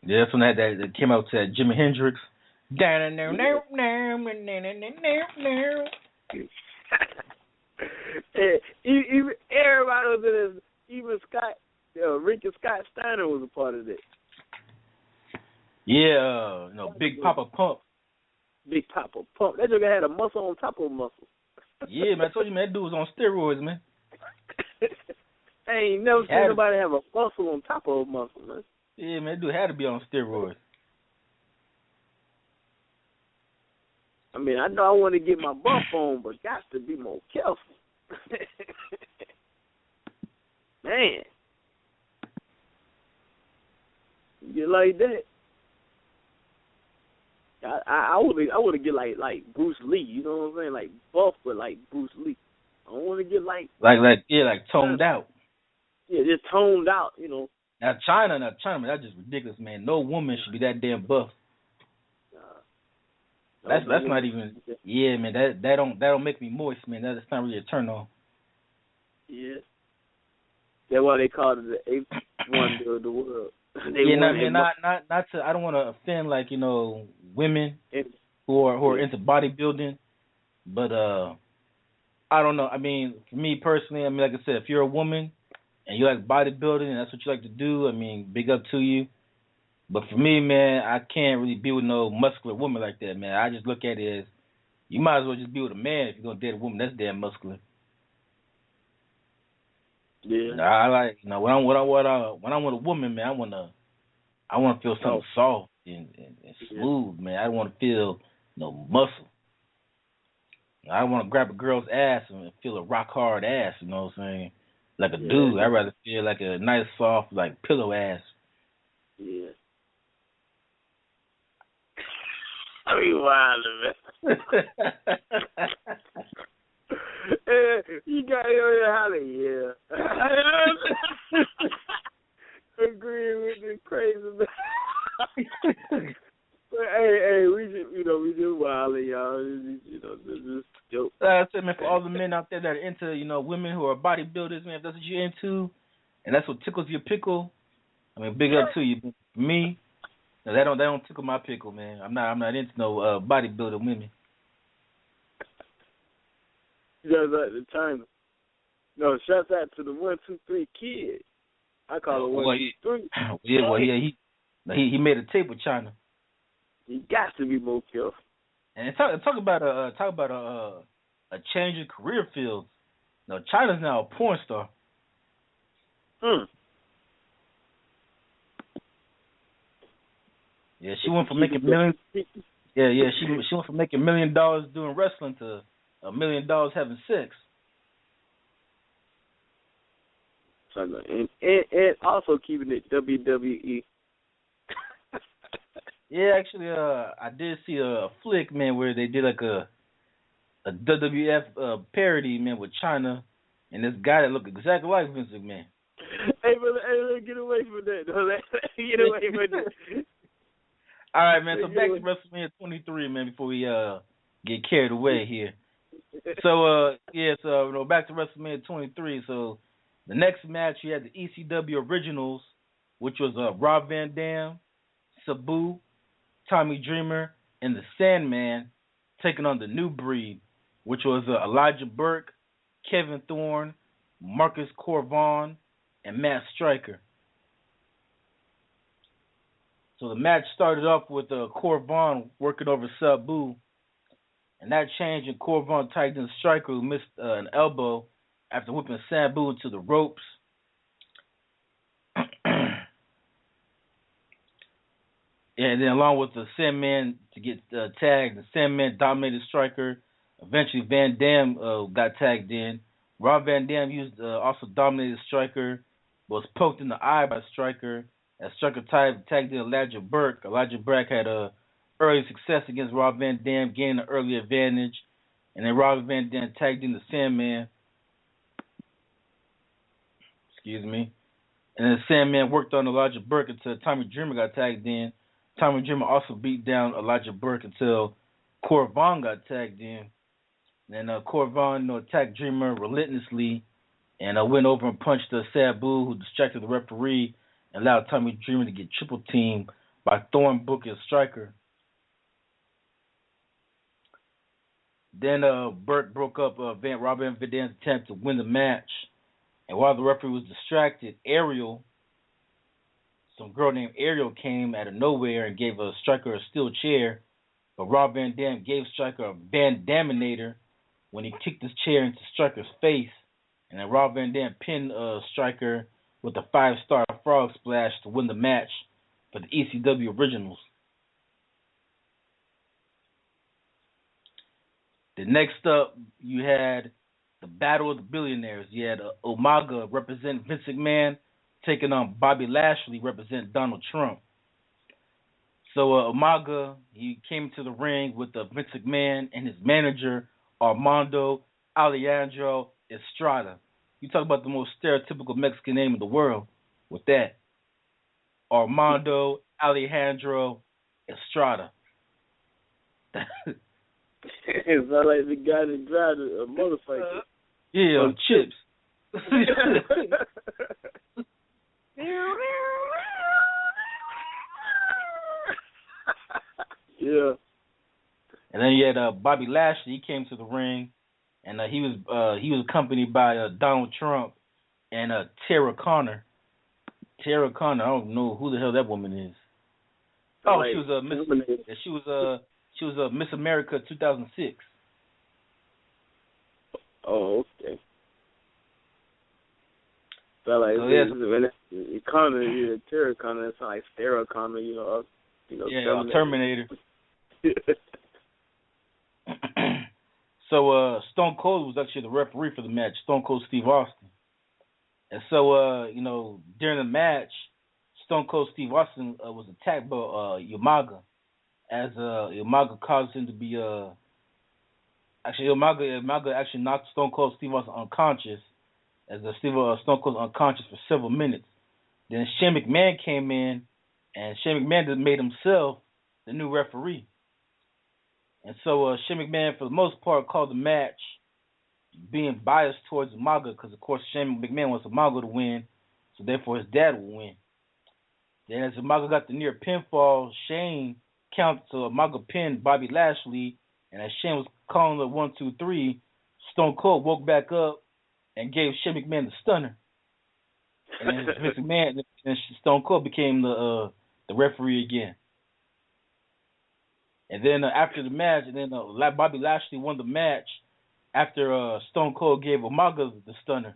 Yeah, that's when that came out to that Jimi Hendrix. Even everybody was in this. Even Scott, Ricky Scott Steiner was a part of it. Yeah, Big Papa Pump. Big Papa Pump. That nigga had a muscle on top of a muscle. Yeah, man, I told you, man, that dude was on steroids, man. I ain't never seen nobody have a muscle on top of a muscle, man. Yeah, man, that dude had to be on steroids. I mean, I know I want to get my buff on, but got to be more careful. Man. You like that? I want to get like Bruce Lee, you know what I'm saying? Like buff, but like Bruce Lee. I don't want to get like toned out. Yeah, just toned out, you know. Now China, man, that's just ridiculous, man. No woman should be that damn buff. That's not even. Yeah, man, that don't make me moist, man. That's not really a turn on. Yeah. That's why they call it the eighth wonder of the world. Not to. I don't want to offend women who are into bodybuilding, but I don't know. I mean, for me personally, I mean, like I said, if you're a woman and you like bodybuilding and that's what you like to do, I mean, big up to you. But for me, man, I can't really be with no muscular woman like that, man. I just look at it as you might as well just be with a man if you're gonna date a woman that's damn muscular. Yeah. I like when I'm with a woman, man, I wanna feel something soft and smooth, man. I don't want to feel no muscle. I don't want to grab a girl's ass and feel a rock hard ass. You know what I'm saying? Like a dude, I'd rather feel like a nice soft like pillow ass. Yeah. I mean, wild, man. You got your holler, yeah. Agreeing with this crazy man. But hey, we just wild, y'all. This is joke. I said, man, for all the men out there that are into, women who are bodybuilders, man, if that's what you're into, and that's what tickles your pickle, I mean, big up to you. For me, that don't tickle my pickle, man. I'm not into no bodybuilding women. You guys like the China. No, shouts out to the 1, 2, 3 kid. I call it 1, 2, 3. Yeah, well, he made a tape with China. He got to be more careful. And talk about a change in career fields. No, China's now a porn star. Yeah, she went from making millions. Yeah, she went from making $1 million doing wrestling to $1 million having sex. And also keeping it WWE. Yeah, actually, I did see a flick, man, where they did like a WWF parody, man, with China and this guy that looked exactly like Vince McMahon. Hey, brother, get away from that. Get away from that. All right, man. So back to WrestleMania 23, man. Before we get carried away here. So back to WrestleMania 23. So the next match, you had the ECW Originals, which was Rob Van Dam, Sabu, Tommy Dreamer, and the Sandman, taking on the New Breed, which was Elijah Burke, Kevin Thorne, Marcus Corvon, and Matt Striker. So the match started off with Corvon working over Sabu, and that changed, and Corvon tagged in Striker, who missed an elbow after whipping Sabu into the ropes. And then along with the Sandman to get tagged, the Sandman dominated Striker. Eventually Van Dam got tagged in. Rob Van Dam also dominated Striker, was poked in the eye by Striker. As Striker tagged in Elijah Burke. Elijah Burke had early success against Rob Van Dam, gaining an early advantage. And then Rob Van Dam tagged in the Sandman. Excuse me. And then Sandman worked on Elijah Burke until Tommy Dreamer got tagged in. Tommy Dreamer also beat down Elijah Burke until Corvon got tagged in. And Corvon attacked Dreamer relentlessly and went over and punched Sabu, who distracted the referee and allowed Tommy Dreamer to get triple teamed by Thorne Booker Striker. Then Burt broke up Rob Van Dan's attempt to win the match. And while the referee was distracted, some girl named Ariel came out of nowhere and gave Striker a steel chair. But Rob Van Dam gave Striker a Van Daminator when he kicked his chair into Striker's face. And then Rob Van Dam pinned Striker with a 5-star frog splash to win the match for the ECW Originals. The next up, you had the Battle of the Billionaires. You had Umaga represent Vince McMahon, taking on Bobby Lashley represent Donald Trump. So Umaga, he came to the ring with Vince McMahon and his manager, Armando Alejandro Estrada. You talk about the most stereotypical Mexican name in the world with that. Armando Alejandro Estrada. It's not like the guy that drives a motorcycle. Yeah, on chips. Yeah. And then you had Bobby Lashley. He came to the ring, and he was accompanied by Donald Trump and Tara Conner. Tara Conner, I don't know who the hell that woman is. Oh, she was She was Miss America 2006. Oh, okay. Felt like Connor, Terry Connor, it's like Sarah Connor, yeah, Terminator. So Stone Cold was actually the referee for the match, Stone Cold Steve Austin. And so, during the match, Stone Cold Steve Austin was attacked by Umaga, as Umaga caused him to be Umaga actually knocked Stone Cold Steve Austin unconscious, as Stone Cold was unconscious for several minutes. Then Shane McMahon came in, and Shane McMahon made himself the new referee. And so Shane McMahon, for the most part, called the match being biased towards Umaga, because of course Shane McMahon wants Umaga to win, so therefore his dad will win. Then as Umaga got the near pinfall, Shane counted to Umaga pinned Bobby Lashley, and as Shane was calling the 1, 2, 3, Stone Cold woke back up and gave Shane McMahon the stunner. And then Vince McMahon and Stone Cold became the referee again. And then after the match, Bobby Lashley won the match after Stone Cold gave Umaga the stunner,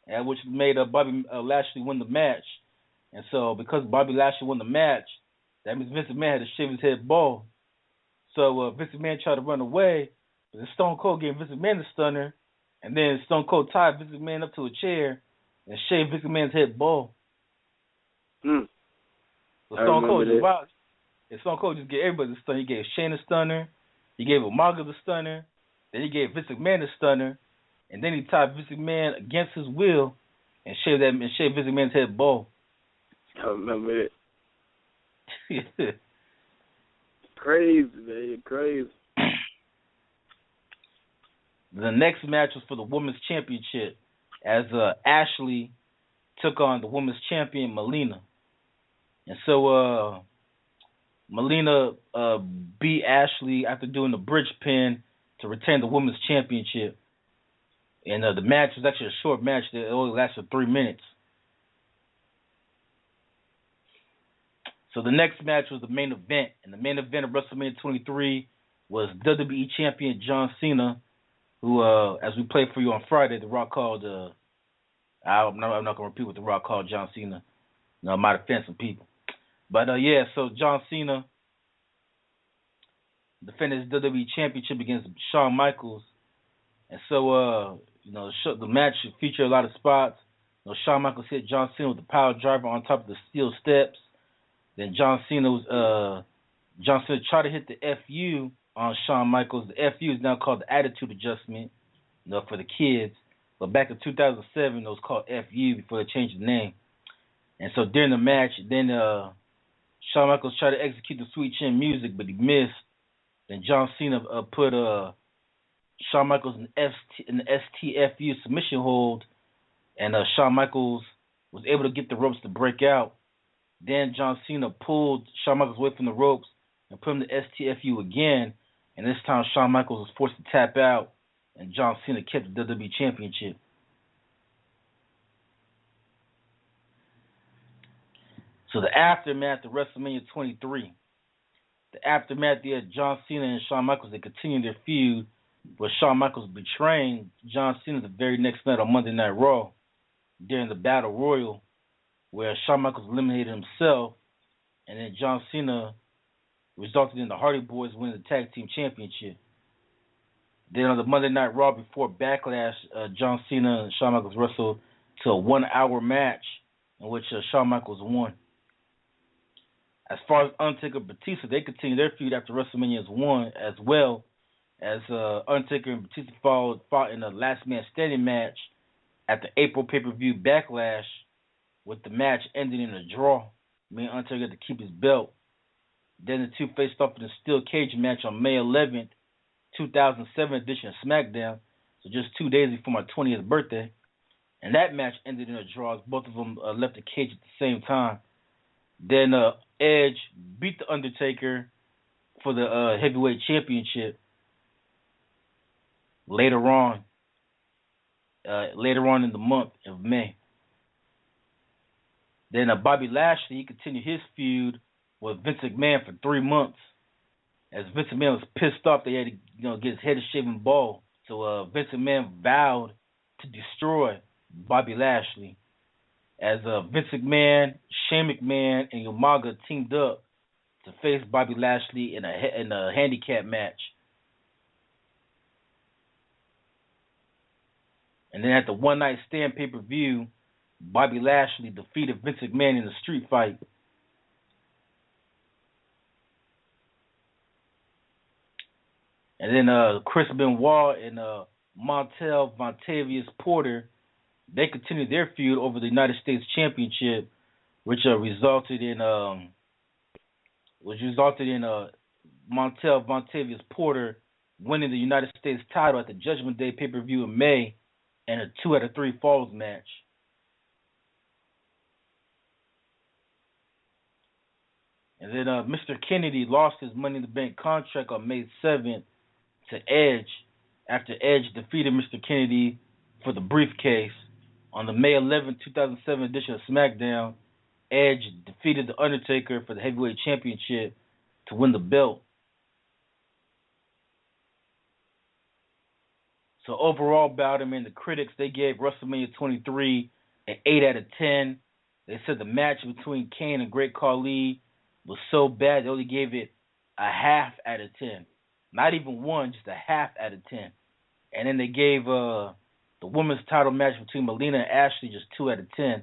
which made Bobby Lashley win the match. And so because Bobby Lashley won the match, that means Vince McMahon had to shave his head bald. So Vince McMahon tried to run away, but then Stone Cold gave Vince McMahon the stunner, and then Stone Cold tied Vince McMahon up to a chair and shaved Vince McMahon's head bald. So Stone Cold just gave everybody the stunner. He gave Shane the stunner, he gave Umaga the stunner, then he gave Vince McMahon the stunner, and then he tied Vince McMahon against his will and shaved Vince McMahon's head bald. I remember it. Crazy, man, crazy. The next match was for the Women's Championship, as Ashley took on the Women's Champion, Melina. And so Melina beat Ashley after doing the bridge pin to retain the Women's Championship. And the match was actually a short match that only lasted 3 minutes. So the next match was the main event. And the main event of WrestleMania 23 was WWE Champion John Cena, who, as we played for you on Friday, The Rock called, I'm not going to repeat what The Rock called John Cena. No, it might offend some people. But, so John Cena defended his WWE Championship against Shawn Michaels. And so, the match featured a lot of spots. Shawn Michaels hit John Cena with the power driver on top of the steel steps. Then John Cena tried to hit the FU on Shawn Michaels. The FU is now called the Attitude Adjustment, for the kids. But back in 2007, it was called FU before they changed the name. And so during the match, then Shawn Michaels tried to execute the Sweet Chin Music, but he missed. Then John Cena put Shawn Michaels in the STFU submission hold, and Shawn Michaels was able to get the ropes to break out. Then John Cena pulled Shawn Michaels away from the ropes and put him to STFU again, and this time Shawn Michaels was forced to tap out, and John Cena kept the WWE Championship. So the aftermath of WrestleMania 23. The aftermath, they had John Cena and Shawn Michaels. They continued their feud, with Shawn Michaels betraying John Cena the very next night on Monday Night Raw during the Battle Royal, where Shawn Michaels eliminated himself, and then John Cena resulted in the Hardy Boys winning the Tag Team Championship. Then on the Monday Night Raw before Backlash, John Cena and Shawn Michaels wrestled to a 1-hour match in which Shawn Michaels won. As far as Undertaker and Batista, they continued their feud after WrestleMania 1 as well, as Undertaker and Batista fought in a last man standing match at the April pay-per-view Backlash, with the match ending in a draw, meaning Undertaker had to keep his belt. Then the two faced off in a steel cage match on May 11th, 2007 edition of SmackDown, so just 2 days before my 20th birthday. And that match ended in a draw as both of them left the cage at the same time. Then Edge beat The Undertaker for the heavyweight championship later on in the month of May. Then Bobby Lashley, he continued his feud with Vince McMahon for 3 months. As Vince McMahon was pissed off, they had to get his head shaven bald. So Vince McMahon vowed to destroy Bobby Lashley. As Vince McMahon, Shane McMahon, and Umaga teamed up to face Bobby Lashley in a handicap match. And then at the One Night Stand pay-per-view, Bobby Lashley defeated Vince McMahon in a street fight. And then Chris Benoit and Montel Vontavious Porter, they continued their feud over the United States Championship, which resulted in Montel Vontavious Porter winning the United States title at the Judgment Day pay-per-view in May in a 2 out of 3 falls match. And then Mr. Kennedy lost his Money in the Bank contract on May 7th to Edge after Edge defeated Mr. Kennedy for the briefcase. On the May 11, 2007 edition of SmackDown, Edge defeated The Undertaker for the heavyweight championship to win the belt. So overall, Bowden, the critics, they gave WrestleMania 23 an 8 out of 10. They said the match between Kane and Great Khali was so bad they only gave it a half out of 10. Not even 1, just a half out of 10. And then they gave the women's title match between Melina and Ashley just 2 out of 10.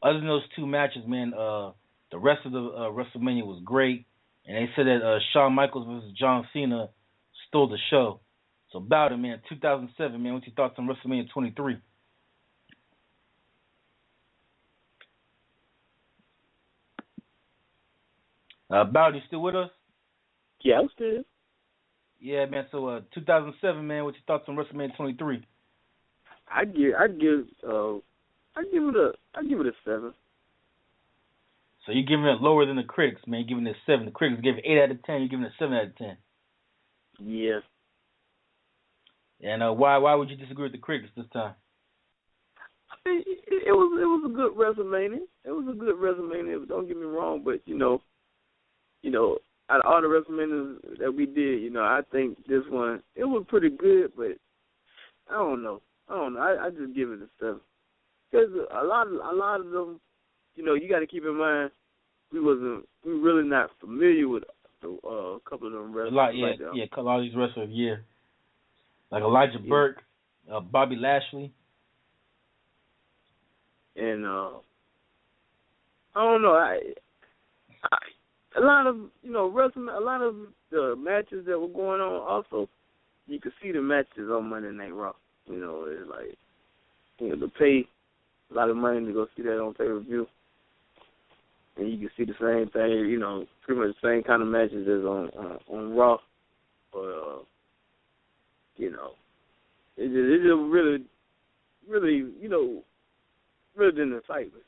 Other than those 2 matches, the rest of the WrestleMania was great. And they said that Shawn Michaels versus John Cena stole the show. So Bowden, 2007, what's your thoughts on WrestleMania 23? Bowden, you still with us? Yeah, I'm still. Yeah, so 2007, what's your thoughts on WrestleMania 23? I give it a 7. So you're giving it lower than the critics, You're giving it a 7. The critics gave it 8 out of 10. You're giving it a 7 out of 10. Yeah. And why would you disagree with the critics this time? It was a good WrestleMania. It was a good WrestleMania. Don't get me wrong, but out of all the WrestleManias that we did, I think this one, it was pretty good, but I don't know. I just give it a 7. Because a lot of them, you got to keep in mind, we really not familiar with a couple of them wrestlers. A lot of these wrestlers, like Elijah Burke, Bobby Lashley, and I don't know. A lot of wrestling, a lot of the matches that were going on. Also, you could see the matches on Monday Night Raw. It's like to pay a lot of money to go see that on pay-per-view, and you can see the same thing. Pretty much the same kind of matches as on Raw. But it just really, really, really didn't excite me.